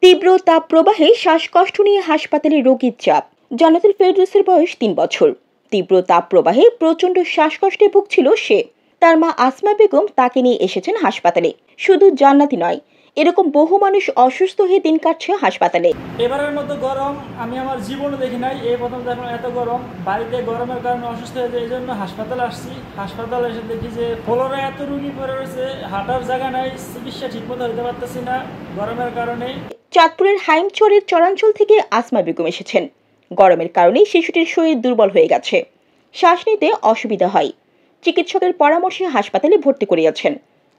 তীব্র তাপপ্রবাহে শ্বাসকষ্ট নিয়ে হাসপাতালে রোগীর চাপ। জান্নাতুল ফেরদৌসের বয়স ৩ বছর। তীব্র তাপপ্রবাহে প্রচণ্ড শ্বাসকষ্টে ভুগছিল সে। তার মা আসমা বেগম তাকে নিয়ে এসেছেন হাসপাতালে। শুধু জান্নাতি নয়, এরকম বহু মানুষ অসুস্থ হয়ে দিন কাটছে হাসপাতালে। এবারের মতো গরম আমি আমার জীবনে দেখি নাই। এই প্রথম দেখলাম এত গরম। বাড়িতে গরমের কারণে অসুস্থ হয়ে যায়, এই জন্য হাসপাতালে আসছি। হাসপাতালে এসে দেখি যে ফ্লোরে এত রুগী পড়ে রয়েছে, হাঁটার জায়গা নাই, চিকিৎসা ঠিকমতো হতে পারতেছি না গরমের কারণে। চাঁদপুরের হাইমচরের চরাঞ্চল থেকে আসমা বেগম এসেছেন। গরমের কারণে শিশুটির শরীর দুর্বল হয়ে গেছে, শ্বাস নিতে অসুবিধা হয়। চিকিৎসকের পরামর্শে হাসপাতালে ভর্তি করিয়েছেন।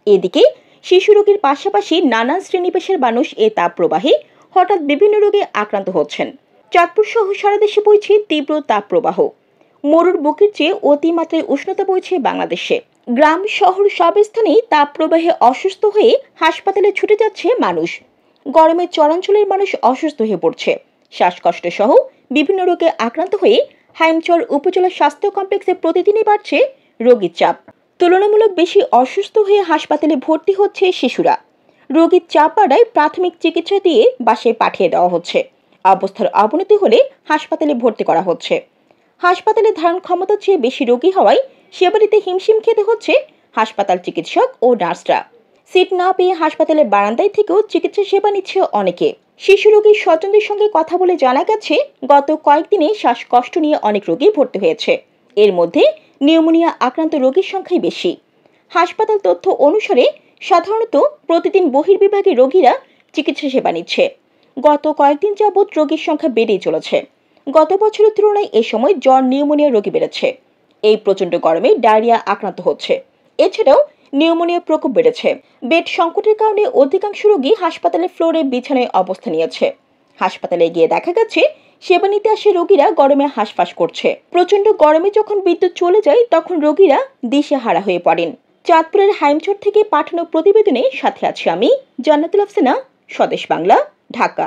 এদিকে শিশু রোগীর পাশাপাশি নানান শ্রেণী পেশার মানুষ এ তাপপ্রবাহে হঠাৎ বিভিন্ন রোগে আক্রান্ত হচ্ছেন। চাঁদপুর সহ সারা দেশে বইছে তীব্র তাপপ্রবাহ। মরুর বুকের চেয়ে অতিমাত্রায় উষ্ণতা বইছে বাংলাদেশে। গ্রাম শহর সব স্থানেই তাপপ্রবাহে অসুস্থ হয়ে হাসপাতালে ছুটে যাচ্ছে মানুষ। গরমে চরাঞ্চলের মানুষ অসুস্থ হয়ে পড়ছে। শ্বাসকষ্ট সহ বিভিন্ন রোগে আক্রান্ত হয়ে হাইমচর উপজেলা স্বাস্থ্য কমপ্লেক্সে প্রতিদিনই বাড়ছে রোগীর চাপ। তুলনামূলক বেশি অসুস্থ হয়ে হাসপাতালে ভর্তি হচ্ছে শিশুরা। রোগীর চাপ বাড়ায় প্রাথমিক চিকিৎসা দিয়ে বাসায় পাঠিয়ে দেওয়া হচ্ছে। অবস্থার অবনতি হলে হাসপাতালে ভর্তি করা হচ্ছে। হাসপাতালে ধারণ ক্ষমতার চেয়ে বেশি রোগী হওয়ায় সেবারিতে হিমশিম খেতে হচ্ছে হাসপাতাল চিকিৎসক ও নার্সরা। সিট না পেয়ে হাসপাতালের বারান্দায় থেকেও চিকিৎসা সেবা নিচ্ছে অনেকে। শিশু রোগীর স্বজনদের সঙ্গে কথা বলে জানা গেছে, গত কয়েকদিনে শ্বাসকষ্ট নিয়ে অনেক রোগী ভর্তি হয়েছে। এর মধ্যে নিউমোনিয়া আক্রান্ত রোগীর সংখ্যাই বেশি। হাসপাতাল তথ্য অনুসারে সাধারণত প্রতিদিন বহির্বিভাগে রোগীরা চিকিৎসা সেবা নিচ্ছে। গত কয়েকদিন যাবৎ রোগীর সংখ্যা বেড়েই চলেছে। গত বছরের তুলনায় এ সময় জ্বর, নিউমোনিয়া রোগী বেড়েছে। এই প্রচণ্ড গরমে ডায়রিয়া আক্রান্ত হচ্ছে। এছাড়াও নিউমোনিয়ার প্রকোপ বেড়েছে। বেড সংকটের কারণে অধিকাংশ রোগী হাসপাতালের ফ্লোরে বিছানায় অবস্থান নিয়েছে। হাসপাতালে গিয়ে দেখা গেছে সেবা নিতে আসে রোগীরা গরমে হাঁসফাঁস করছে। প্রচণ্ড গরমে যখন বিদ্যুৎ চলে যায় তখন রোগীরা দিশেহারা হয়ে পড়েন। চাঁদপুরের হাইমচর থেকে পাঠানো প্রতিবেদনে সাথে আছি আমি জান্নাতুল আফসানা, স্বদেশ বাংলা, ঢাকা।